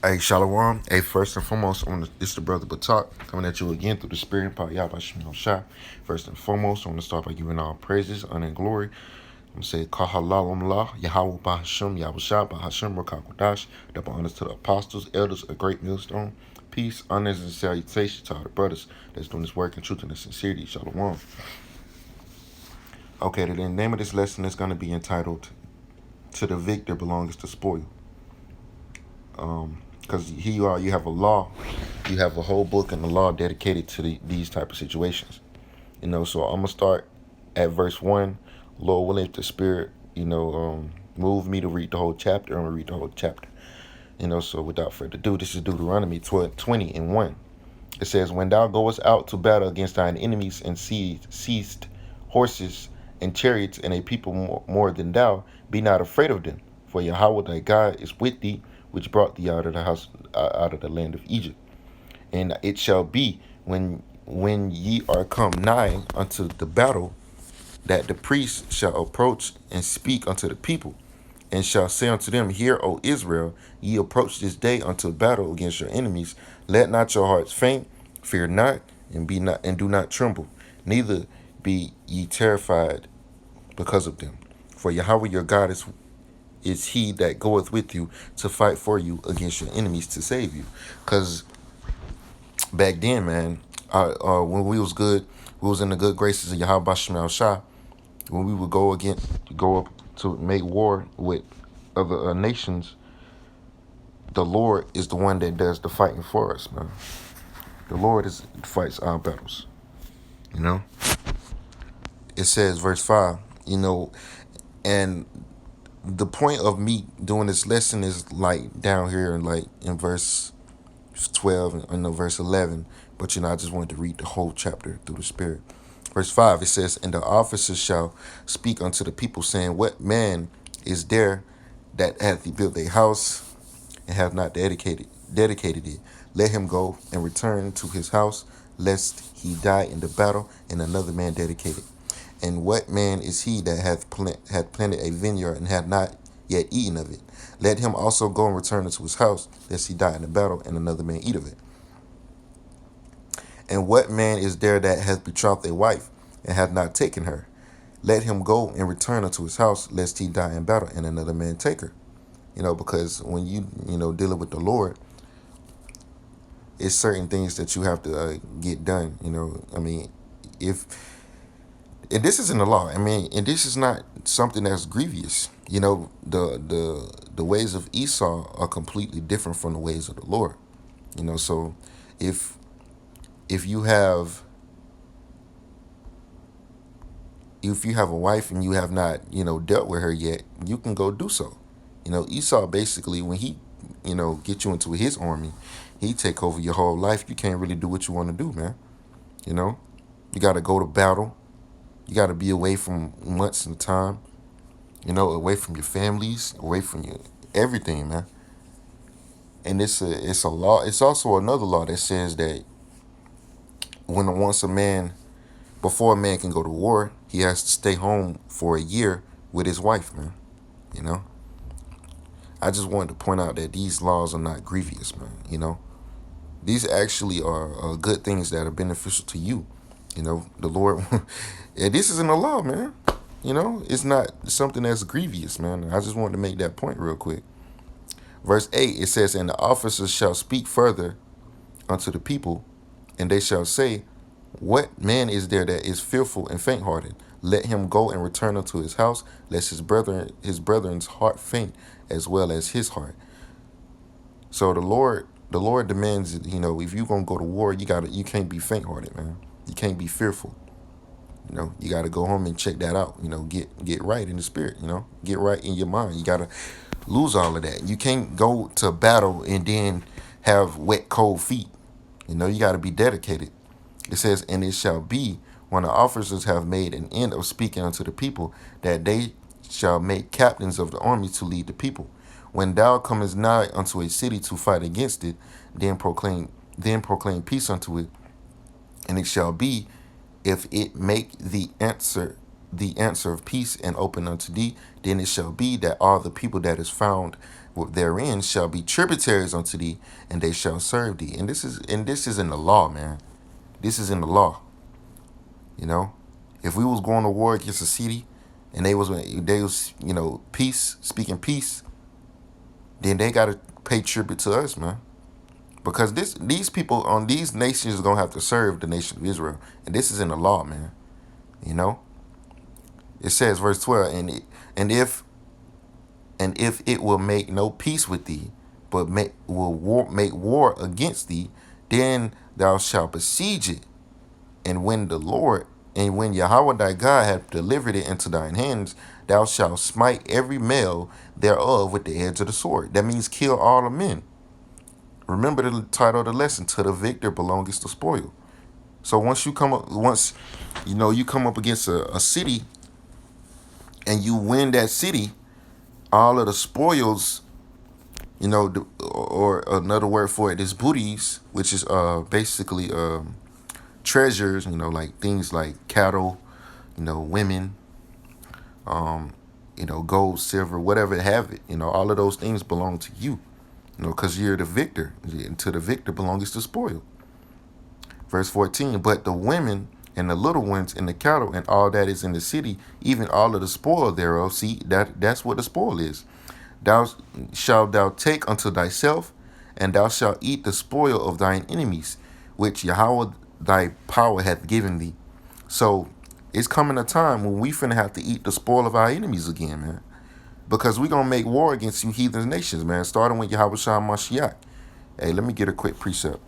Hey, Shalom. Hey, first and foremost, it's the brother Batak coming at you again through the Spirit and power Yahweh Shem Shah. First and foremost, I want to start by giving all praises, honor, and glory. I'm going to say, Kahalal Allah, Yahweh Bahashim, Yahweh Shah, Bahashim, Rakakwadash. Double honors to the apostles, elders, a great millstone. Peace, honors, and salutations to all the brothers that's doing this work in truth and in sincerity. Shalom. Okay, the name of this lesson is going to be entitled, To the Victor Belongs the Spoil. Because here you have a law, you have a whole book and the law dedicated to these type of situations. So I'm gonna start at verse 1. Lord willing, if the Spirit, move me to read the whole chapter, I'm gonna read the whole chapter. So without further ado, this is Deuteronomy 20:1. It says, when thou goest out to battle against thine enemies and seized horses and chariots and a people more than thou, be not afraid of them, for Yahweh thy God is with thee, which brought thee out of the land of Egypt. And it shall be when ye are come nigh unto the battle, that the priest shall approach and speak unto the people, and shall say unto them, Hear, O Israel, ye approach this day unto battle against your enemies. Let not your hearts faint, fear not, and do not tremble, neither be ye terrified because of them. For Yahweh your God is he that goeth with you to fight for you against your enemies to save you. Because back then, man, when we was good, we was in the good graces of Yahweh Shemel Shah. When we would go up to make war with other nations, the Lord is the one that does the fighting for us, man. The Lord fights our battles. It says, verse 5, and the point of me doing this lesson is like down here and like in verse 12 and verse 11, but I just wanted to read the whole chapter through the Spirit. Verse 5, it says, and the officers shall speak unto the people, saying, what man is there that hath built a house and have not dedicated it? Let him go and return to his house, lest he die in the battle, and another man dedicate it. And what man is he that hath planted a vineyard and hath not yet eaten of it? Let him also go and return into his house, lest he die in the battle, and another man eat of it. And what man is there that hath betrothed a wife and hath not taken her? Let him go and return unto his house, lest he die in battle, and another man take her. Because when you dealing with the Lord, it's certain things that you have to get done. And this is in the law. And this is not something that's grievous. The ways of Esau are completely different from the ways of the Lord. So if you have a wife and you have not dealt with her yet, you can go do so. Esau basically, when he get you into his army, he take over your whole life. You can't really do what you want to do, man. You got to go to battle. You got to be away from months at a time, away from your families, away from your everything, man. And it's a law. It's also another law that says that before a man can go to war, he has to stay home for a year with his wife, man. I just wanted to point out that these laws are not grievous, man. These actually are good things that are beneficial to you. The Lord, and this isn't a law, man. It's not something that's grievous, man. I just wanted to make that point real quick. Verse 8, it says, and the officers shall speak further unto the people, and they shall say, what man is there that is fearful and faint-hearted? Let him go and return unto his house, lest his brethren's heart faint, as well as his heart. So the Lord demands, if you're gonna go to war, you can't be faint-hearted, man. You can't be fearful. You got to go home and check that out. Get right in the spirit. Get right in your mind. You got to lose all of that. You can't go to battle and then have wet, cold feet. You got to be dedicated. It says, and it shall be when the officers have made an end of speaking unto the people, that they shall make captains of the army to lead the people. When thou comest nigh unto a city to fight against it, then proclaim peace unto it. And it shall be, if it make the answer of peace and open unto thee, then it shall be that all the people that is found therein shall be tributaries unto thee, and they shall serve thee. And this is in the law, man. This is in the law. You know, if we was going to war against a city, and they was peace, speaking peace, then they gotta pay tribute to us, man. Because these people on these nations are gonna have to serve the nation of Israel, and this is in the law, man. You know, it says verse 12, and if it will make no peace with thee, but make war against thee, then thou shalt besiege it. And when Yahweh thy God hath delivered it into thine hands, thou shalt smite every male thereof with the edge of the sword. That means kill all the men. Remember the title of the lesson: to the victor belongeth the spoil. So once you come up against a city and you win that city, all of the spoils, or another word for it is booties, which is basically treasures, like things like cattle, women, gold, silver, whatever have it, all of those things belong to you, because you're the victor, and to the victor belongs the spoil. Verse 14, but the women and the little ones and the cattle and all that is in the city, even all of the spoil thereof. See, that's what the spoil is. Thou shalt thou take unto thyself, and thou shalt eat the spoil of thine enemies, which Yahweh thy power hath given thee. So it's coming a time when we finna have to eat the spoil of our enemies again, man. Because we gonna make war against you heathen nations, man, starting with Yahweh Shah Mashiach. Hey, let me get a quick precept.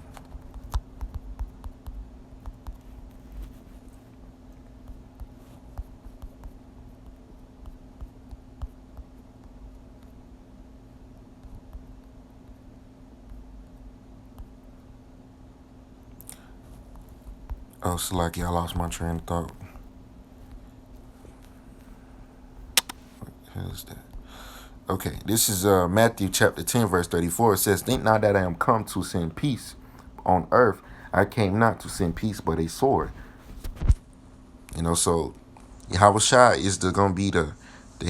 Oh, Salaki, I lost my train of thought. What the hell is that? Okay, this is Matthew chapter 10, verse 34. It says, think not that I am come to send peace on earth. I came not to send peace, but a sword. So Yahweh Shai is going to be the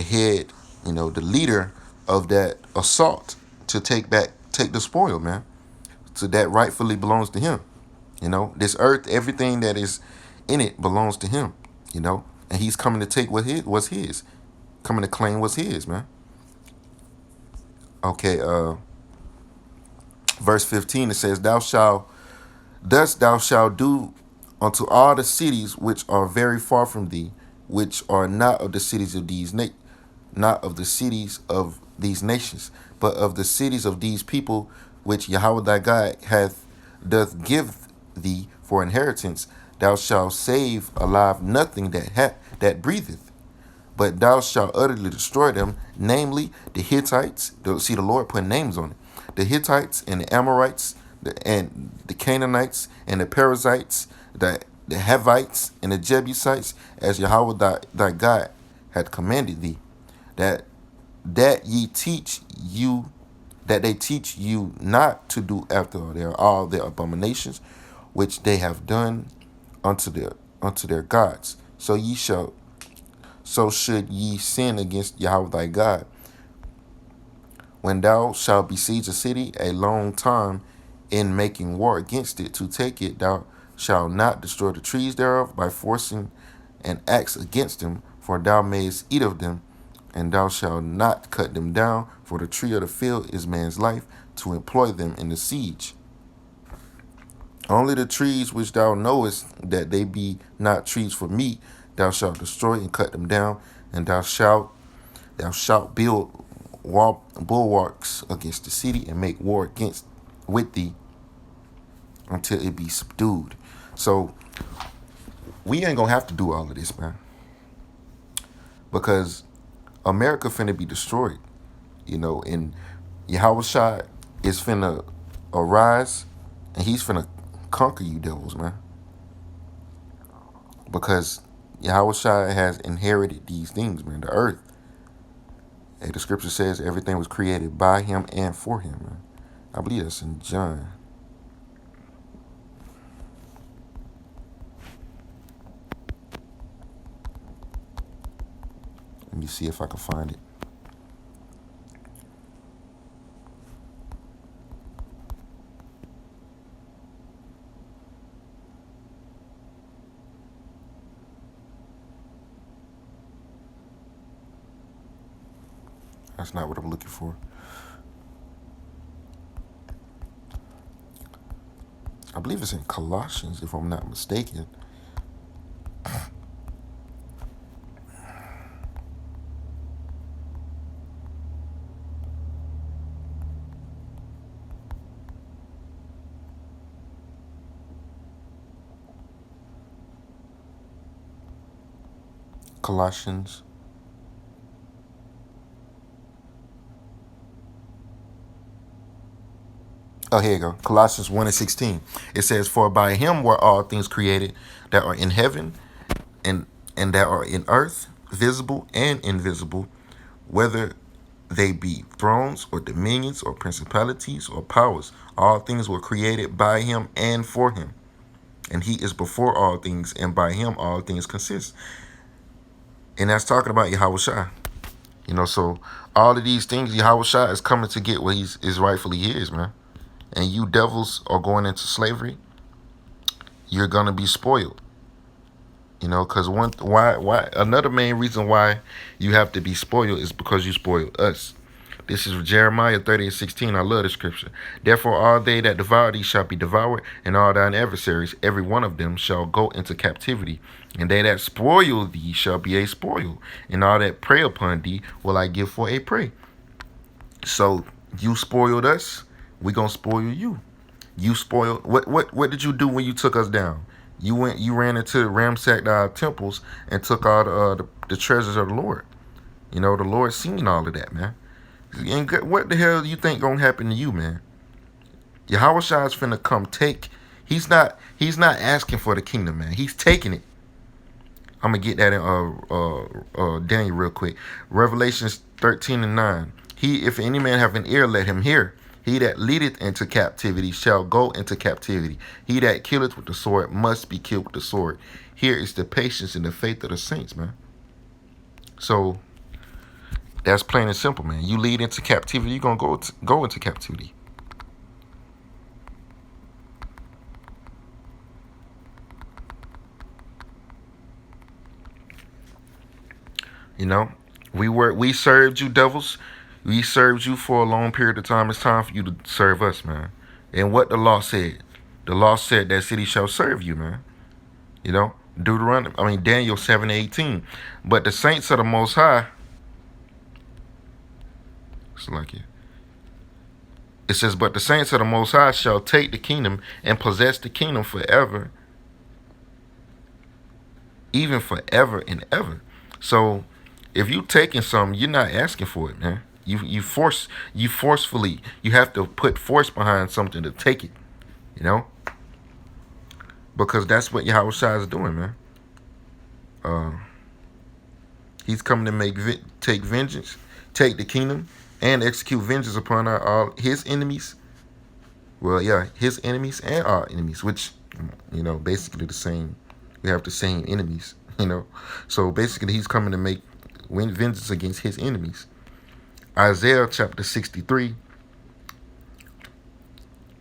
head, the leader of that assault to take the spoil, man. So that rightfully belongs to him. This earth, everything that is in it belongs to him, and he's coming to take what's his, coming to claim what's his, man. Okay, verse 15, it says, thus thou shalt do unto all the cities which are very far from thee, which are not of the cities of not of the cities of these nations, but of the cities of these people, which Yahweh thy God doth give thee for inheritance. Thou shalt save alive nothing that breatheth, but thou shalt utterly destroy them, namely the Hittites. See, the Lord put names on it: the Hittites and the Amorites, and the Canaanites and the Perizzites, the Hivites and the Jebusites, as Yahweh thy God had commanded thee, that they teach you not to do after all their abominations, which they have done unto their gods. So should ye sin against Yahweh thy God. When thou shalt besiege a city a long time in making war against it to take it, thou shalt not destroy the trees thereof by forcing an axe against them, for thou mayest eat of them, and thou shalt not cut them down, for the tree of the field is man's life, to employ them in the siege. Only the trees which thou knowest that they be not trees for meat, thou shalt destroy and cut them down, and thou shalt build bulwarks against the city and make war with thee until it be subdued. So we ain't gonna have to do all of this, man, because America finna be destroyed, and Yahweh Shai is finna arise, and he's finna conquer you devils, man, because Yahweh Shai has inherited these things, man, the earth. Hey, the scripture says everything was created by him and for him, man. I believe that's in John. Let me see if I can find it. That's not what I'm looking for. I believe it's in Colossians, if I'm not mistaken. Colossians. Oh, here you go. Colossians 1 and 16. It says, "For by him were all things created that are in heaven and that are in earth, visible and invisible, whether they be thrones or dominions or principalities or powers. All things were created by him and for him. And he is before all things, and by him all things consist." And that's talking about Yahweh Shai. So all of these things, Yahweh Shai is coming to get what is rightfully his, man. And you devils are going into slavery, you're gonna be spoiled. Because why another main reason why you have to be spoiled is because you spoiled us. This is Jeremiah 30 and 16. I love the scripture. "Therefore all they that devour thee shall be devoured, and all thine adversaries, every one of them, shall go into captivity. And they that spoil thee shall be a spoil, and all that prey upon thee will I give for a prey." So you spoiled us, we gonna spoil you. You spoiled. What did you do when you took us down? You ran into ransacked our temples and took all the treasures of the Lord. The Lord seen all of that, man. And what the hell do you think gonna happen to you, man? Yahweh Shai is finna come take. He's not asking for the kingdom, man. He's taking it. I'm gonna get that in Daniel real quick. Revelations 13 and 9. If any man have an ear, let him hear. He that leadeth into captivity shall go into captivity. He that killeth with the sword must be killed with the sword. Here is the patience and the faith of the saints, man. So that's plain and simple, man. You lead into captivity, you're gonna go into captivity. We served you, devils. We served you for a long period of time. It's time for you to serve us, man. And what the law said that city shall serve you, man. Daniel 7:18. But the saints of the Most High, it's like it says, "But the saints of the Most High shall take the kingdom and possess the kingdom forever, even forever and ever." So if you taking something, you're not asking for it, man. You forcefully, you have to put force behind something to take it, because that's what Yahweh Shai is doing, man. He's coming to take vengeance, take the kingdom, and execute vengeance upon all his enemies. Well, yeah, his enemies and our enemies, which, basically the same. We have the same enemies, So basically, he's coming to win vengeance against his enemies. Isaiah chapter 63,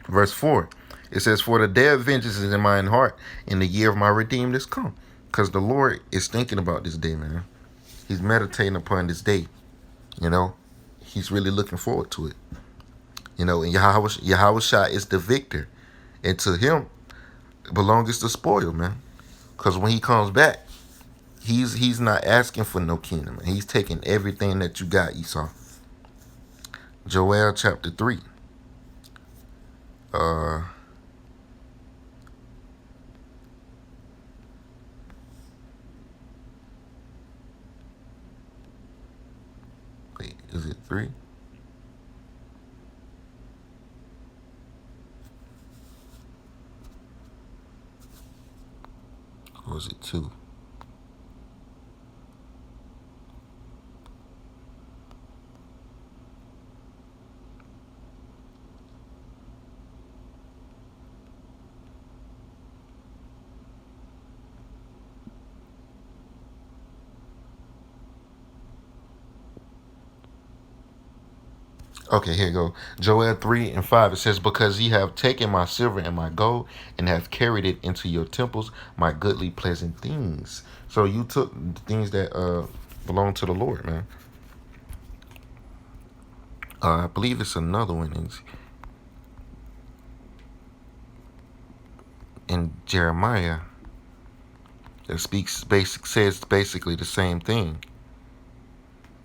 verse 4. It says, "For the day of vengeance is in mine heart, and the year of my redeemed is come." Because the Lord is thinking about this day, man. He's meditating upon this day. He's really looking forward to it. And Yahweh Shai is the victor. And to him belongs the spoil, man. Because when he comes back, he's not asking for no kingdom, man. He's taking everything that you got, Esau. Joel chapter 3. Wait, is it 3? Or is it 2? Okay, here you go. Joel 3 and 5. It says, "Because ye have taken my silver and my gold, and have carried it into your temples, my goodly pleasant things." So you took the things that belong to the Lord, man. I believe it's another one in Jeremiah that says basically the same thing.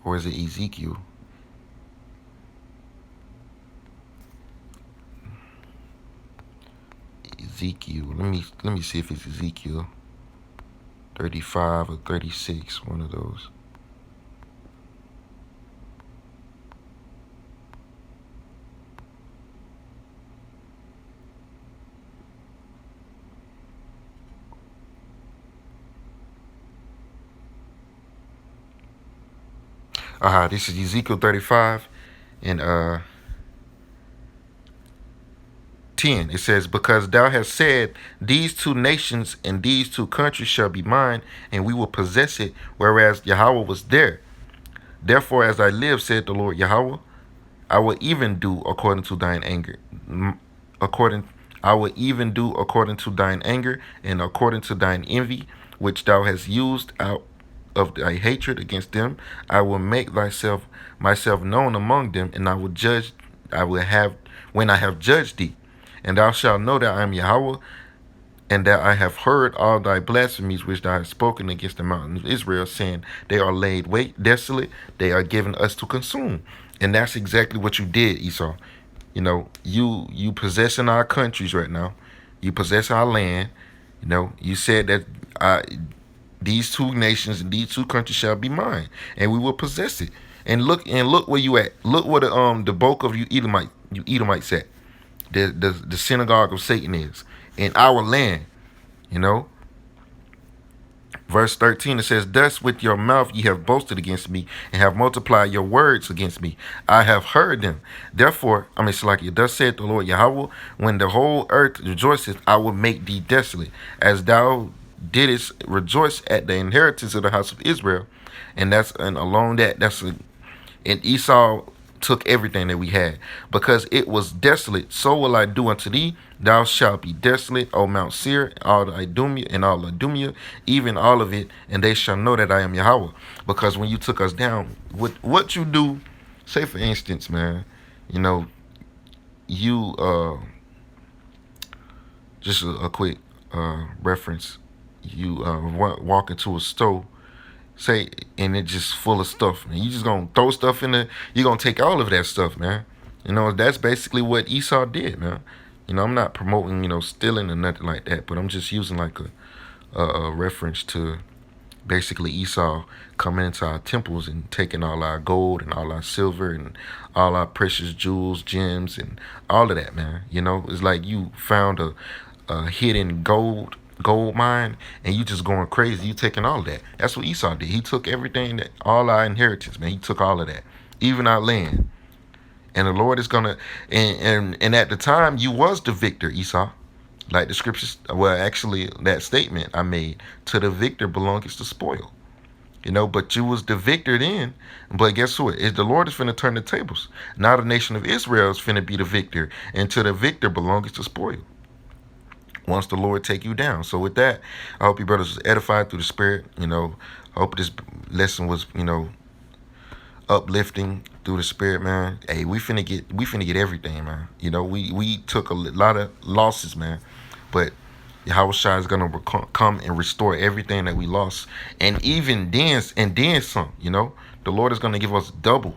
Or is it Ezekiel? Ezekiel. Let me see if it's Ezekiel 35 or 36, one of those. This is Ezekiel 35 and 10. It says, because thou hast said, these two nations and these two countries shall be mine, and we will possess it, whereas Yahweh was there. Therefore, as I live, said the Lord Yahweh, I will even do according to thine anger. According I will even do according to thine anger and according to thine envy, which thou hast used out of thy hatred against them. I will make myself known among them, and I will judge. I will have when I have judged thee, and thou shalt know that I am Yahweh, and that I have heard all thy blasphemies which thou hast spoken against the mountains of Israel, saying, they are laid wait desolate, they are given us to consume. And that's exactly what you did, Esau. You possessing our countries right now. You possess our land. You said that these two nations and these two countries shall be mine, and we will possess it. And look where you at. Look where the bulk of you Edomites at. The synagogue of Satan is in our land. You know, Verse 13, it says, thus with your mouth ye have boasted against me, and have multiplied your words against me. I have heard them. Therefore, it's like, thus said the Lord Yahweh, when the whole earth rejoiceth, I will make thee desolate, as thou didst rejoice at the inheritance of the house of Israel. And and Esau took everything that we had, because it was desolate. So will I do unto thee. Thou shalt be desolate, O Mount Seir, all the Idumea and all Idumea, even all of it, and they shall know that I am Yahweh. Because when you took us down, what you do, say for instance, man, you just a quick reference. You walk into a store, say, and it just full of stuff, man. You just gonna throw stuff in there. You're gonna take all of that stuff, man. That's basically what Esau did, man. I'm not promoting, stealing or nothing like that, but I'm just using like a reference to basically Esau coming into our temples and taking all our gold and all our silver and all our precious jewels, gems, and all of that, man. It's like you found a hidden gold mine, and you just going crazy. You taking all of that. That's what Esau did. He took everything, all our inheritance, man. He took all of that, even our land. And the Lord is gonna, and at the time you was the victor, Esau. Like the scriptures, well, actually, that statement I made, to the victor belongeth the spoil. But you was the victor then. But guess what? The Lord is finna turn the tables. Now the nation of Israel is finna be the victor, and to the victor belongeth the spoil, once the Lord take you down. So with that, I hope you brothers was edified through the Spirit. I hope this lesson was, uplifting through the Spirit, man. Hey, we finna get everything, man. We took a lot of losses, man, but Yahweh Shai is gonna come and restore everything that we lost, and even then some. The Lord is gonna give us double.